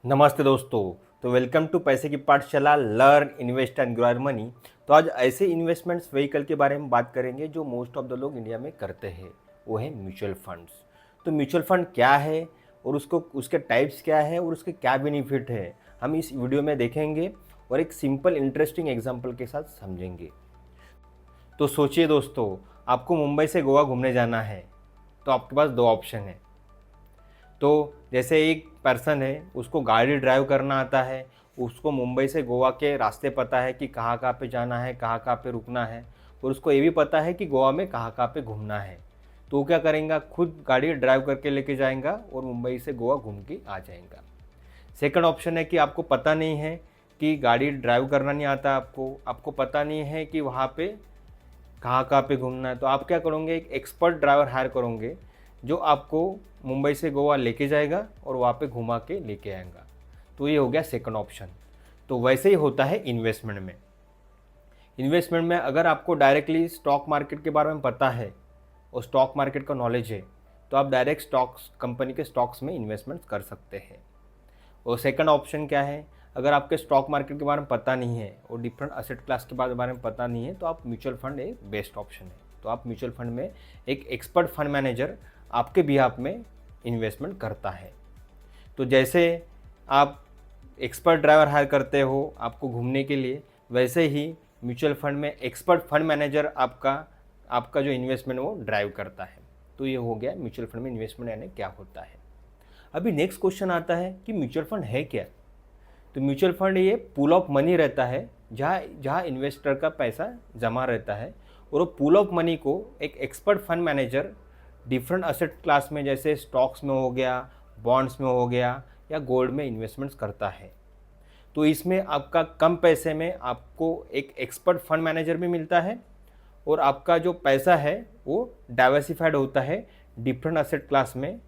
नमस्ते दोस्तों। तो वेलकम टू पैसे की पाठशाला learn invest and grow your money. तो आज ऐसे इन्वेस्टमेंट्स व्हीकल के बारे में बात करेंगे जो मोस्ट ऑफ द लोग इंडिया में करते हैं, वो है म्यूचुअल फंड्स। तो म्यूचुअल फंड क्या है और उसको उसके टाइप्स क्या है और उसके क्या बेनिफिट है, हम इस वीडियो में देखेंगे और एक सिंपल इंटरेस्टिंग एग्जाम्पल के साथ समझेंगे। तो सोचिए दोस्तों, आपको मुंबई से गोवा घूमने जाना है, तो आपके पास दो ऑप्शन है। तो जैसे एक पर्सन है, उसको गाड़ी ड्राइव करना आता है, उसको मुंबई से गोवा के रास्ते पता है कि कहाँ कहाँ पे जाना है, कहाँ कहाँ पे रुकना है, और उसको ये भी पता है कि गोवा में कहाँ कहाँ पे घूमना है। तो वो क्या करेंगे, खुद गाड़ी ड्राइव करके लेके जाएगा और मुंबई से गोवा घूम के आ जाएगा। सेकंड ऑप्शन है कि आपको पता नहीं है, कि गाड़ी ड्राइव करना नहीं आता, आपको पता नहीं है कि वहाँ पे कहाँ कहाँ पे घूमना है। तो आप क्या करोगे, एक एक्सपर्ट ड्राइवर हायर करोगे जो आपको मुंबई से गोवा लेके जाएगा और वहाँ पे घुमा के लेके आएगा। तो ये हो गया सेकंड ऑप्शन। तो वैसे ही होता है इन्वेस्टमेंट में। इन्वेस्टमेंट में अगर आपको डायरेक्टली स्टॉक मार्केट के बारे में पता है और स्टॉक मार्केट का नॉलेज है, तो आप डायरेक्ट स्टॉक्स, कंपनी के स्टॉक्स में इन्वेस्टमेंट कर सकते हैं। और सेकंड ऑप्शन क्या है, अगर आपके स्टॉक मार्केट के बारे में पता नहीं है और डिफरेंट असेट क्लास के बारे में पता नहीं है, तो आप म्यूचुअल फंड एक बेस्ट ऑप्शन है। तो आप म्यूचुअल फंड में एक एक्सपर्ट फंड मैनेजर आपके बिहाफ में इन्वेस्टमेंट करता है। तो जैसे आप एक्सपर्ट ड्राइवर हायर करते हो आपको घूमने के लिए, वैसे ही म्यूचुअल फंड में एक्सपर्ट फंड मैनेजर आपका आपका जो इन्वेस्टमेंट वो ड्राइव करता है। तो ये हो गया म्यूचुअल फंड में इन्वेस्टमेंट यानी क्या होता है। अभी नेक्स्ट क्वेश्चन आता है कि म्यूचुअल फंड है क्या। तो म्यूचुअल फंड ये पूल ऑफ मनी रहता है, जहाँ जहाँ इन्वेस्टर का पैसा जमा रहता है, और वो पूल ऑफ मनी को एक expert fund manager different asset class में, जैसे स्टॉक्स में हो गया, बॉन्ड्स में हो गया, या गोल्ड में इन्वेस्टमेंट्स करता है। तो इसमें आपका कम पैसे में आपको एक एक्सपर्ट फंड मैनेजर भी मिलता है, और आपका जो पैसा है वो डाइवर्सिफाइड होता है डिफरेंट असेट क्लास में।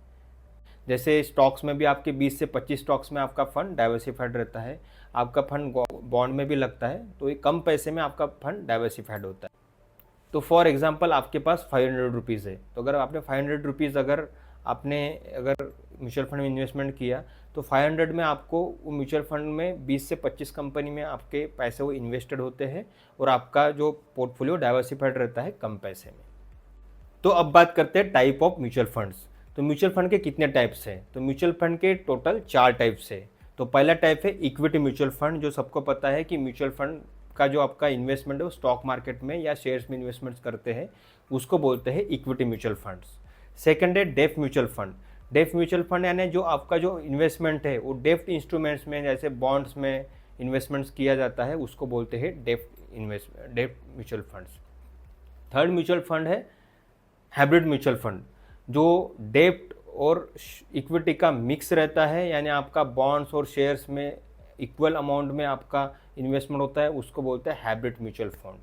जैसे स्टॉक्स में भी आपके 20 से 25 स्टॉक्स में आपका फंड डाइवर्सिफाइड रहता है, आपका फंड बॉन्ड में भी लगता है, तो ये कम पैसे में आपका फंड डाइवर्सिफाइड होता है। तो फॉर एग्जांपल आपके पास 500 रुपीज़ है, तो अगर आपने 500 रुपीज़ अगर म्यूचुअल फंड में इन्वेस्टमेंट किया, तो 500 में आपको वो म्यूचुअल फंड में 20 से 25 कंपनी में आपके पैसे वो इन्वेस्टेड होते हैं, और आपका जो पोर्टफोलियो डाइवर्सिफाइड रहता है कम पैसे में। तो अब बात करते हैं टाइप ऑफ म्यूचुअल फंड्स। तो म्यूचुअल फंड के कितने टाइप्स हैं, तो म्यूचुअल फंड के टोटल 4 टाइप्स है। तो पहला टाइप है इक्विटी म्यूचुअल फंड, जो सबको पता है कि म्यूचुअल फंड का जो आपका इन्वेस्टमेंट है वो स्टॉक मार्केट में या शेयर्स में इन्वेस्टमेंट्स करते हैं, उसको बोलते हैं इक्विटी म्यूचुअल फंड्स। सेकंड है debt mutual fund. Debt mutual fund यानी जो आपका जो इन्वेस्टमेंट है वो डेफ्ट इंस्ट्रूमेंट्स में, जैसे बॉन्ड्स में इन्वेस्टमेंट्स किया जाता है, उसको बोलते हैं डेफ्ट mutual funds. Third mutual fund है हाइब्रिड म्यूचुअल फंड, जो डेब्ट और इक्विटी का मिक्स रहता है, यानी आपका बॉन्ड्स और शेयर्स में इक्वल अमाउंट में आपका इन्वेस्टमेंट होता है, उसको बोलते हैं हाइब्रिड म्यूचुअल फंड।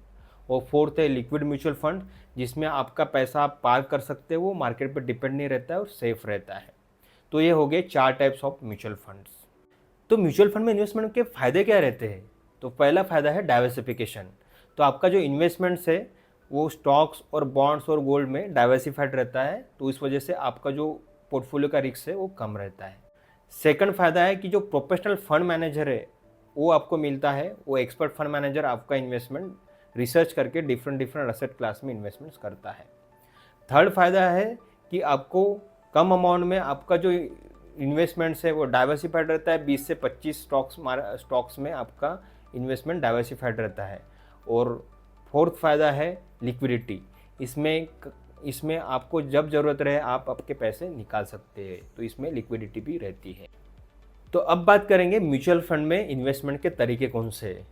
और फोर्थ है लिक्विड म्यूचुअल फंड, जिसमें आपका पैसा आप पार्क कर सकते हो, वो मार्केट पर डिपेंड नहीं रहता है और सेफ रहता है। तो ये हो गए 4 टाइप्स ऑफ म्यूचुअल फंड्स। तो म्यूचुअल फंड में इन्वेस्टमेंट के फ़ायदे क्या रहते हैं, तो पहला फ़ायदा है डाइवर्सिफिकेशन। तो आपका जो इन्वेस्टमेंट्स है वो स्टॉक्स और बॉन्ड्स और गोल्ड में डाइवर्सिफाइड रहता है, तो इस वजह से आपका जो पोर्टफोलियो का रिस्क है वो कम रहता है। सेकंड फ़ायदा है कि जो प्रोफेशनल फंड मैनेजर है वो आपको मिलता है, वो एक्सपर्ट फंड मैनेजर आपका इन्वेस्टमेंट रिसर्च करके डिफरेंट डिफरेंट असेट क्लास में इन्वेस्टमेंट्स करता है। थर्ड फ़ायदा है कि आपको कम अमाउंट में आपका जो इन्वेस्टमेंट्स है वो डाइवर्सिफाइड रहता है, 20 से 25 स्टॉक्स में आपका इन्वेस्टमेंट डाइवर्सिफाइड रहता है। और फोर्थ फ़ायदा है लिक्विडिटी। इसमें आपको जब ज़रूरत रहे आप आपके पैसे निकाल सकते हैं, तो इसमें लिक्विडिटी भी रहती है। तो अब बात करेंगे म्यूचुअल फंड में इन्वेस्टमेंट के तरीके कौन से हैं।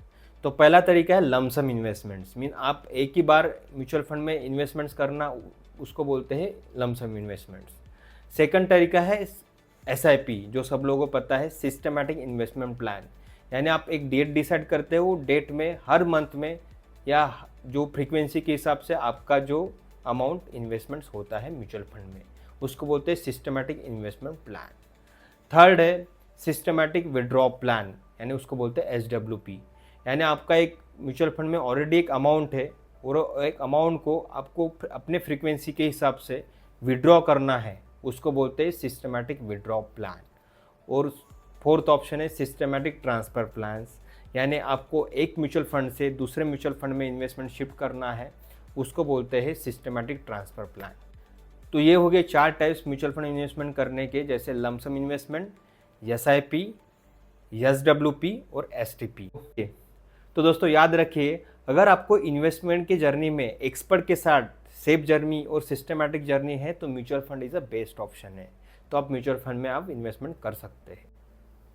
तो पहला तरीका है लमसम इन्वेस्टमेंट्स, मीन आप एक ही बार म्यूचुअल फंड में इन्वेस्टमेंट्स करना, उसको बोलते हैं लमसम इन्वेस्टमेंट्स। सेकंड तरीका है SIP, जो सब लोगों को पता है, सिस्टमैटिक इन्वेस्टमेंट प्लान, यानी आप एक डेट डिसाइड करते हो, डेट में हर मंथ में या जो फ्रीक्वेंसी के हिसाब से आपका जो अमाउंट इन्वेस्टमेंट्स होता है म्यूचुअल फंड में, उसको बोलते हैं सिस्टमैटिक इन्वेस्टमेंट प्लान। थर्ड है सिस्टमैटिक विड्रॉ प्लान, यानी उसको बोलते हैं SWP, यानी आपका एक म्यूचुअल फंड में ऑलरेडी एक अमाउंट है और एक अमाउंट को आपको अपने फ्रीक्वेंसी के हिसाब से विड्रॉ करना है, उसको बोलते हैं सिस्टमैटिक विड्रॉ प्लान। और फोर्थ ऑप्शन है सिस्टमैटिक ट्रांसफ़र प्लान्स, यानी आपको एक म्यूचुअल फंड से दूसरे म्यूचुअल फंड में इन्वेस्टमेंट शिफ्ट करना है, उसको बोलते हैं सिस्टमैटिक ट्रांसफ़र प्लान। तो ये हो गए 4 टाइप्स म्यूचुअल फंड इन्वेस्टमेंट करने के, जैसे लमसम इन्वेस्टमेंट, SIP, SWP और STP। तो दोस्तों याद रखिए, अगर आपको इन्वेस्टमेंट की जर्नी में एक्सपर्ट के साथ सेफ जर्नी और सिस्टमैटिक जर्नी है तो mutual fund is a best option है। तो आप म्यूचुअल फंड में आप इन्वेस्टमेंट कर सकते हैं।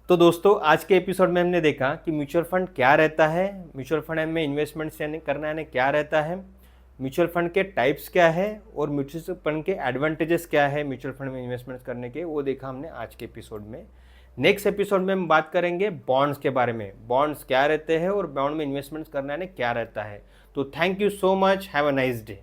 तो दोस्तों आज के एपिसोड में हमने देखा कि म्यूचुअल फंड क्या रहता है, म्यूचुअल फंड में इन्वेस्टमेंट करना यानी क्या रहता है, म्यूचुअल फंड के टाइप्स क्या है और म्यूचुअल फंड के एडवांटेजेस क्या है म्यूचुअल फंड में इन्वेस्टमेंट करने के, वो देखा हमने आज के एपिसोड में। नेक्स्ट एपिसोड में हम बात करेंगे बॉन्ड्स के बारे में, बॉन्ड्स क्या रहते हैं और बॉन्ड में इन्वेस्टमेंट करना यानी क्या रहता है। तो thank you so much, have a nice day.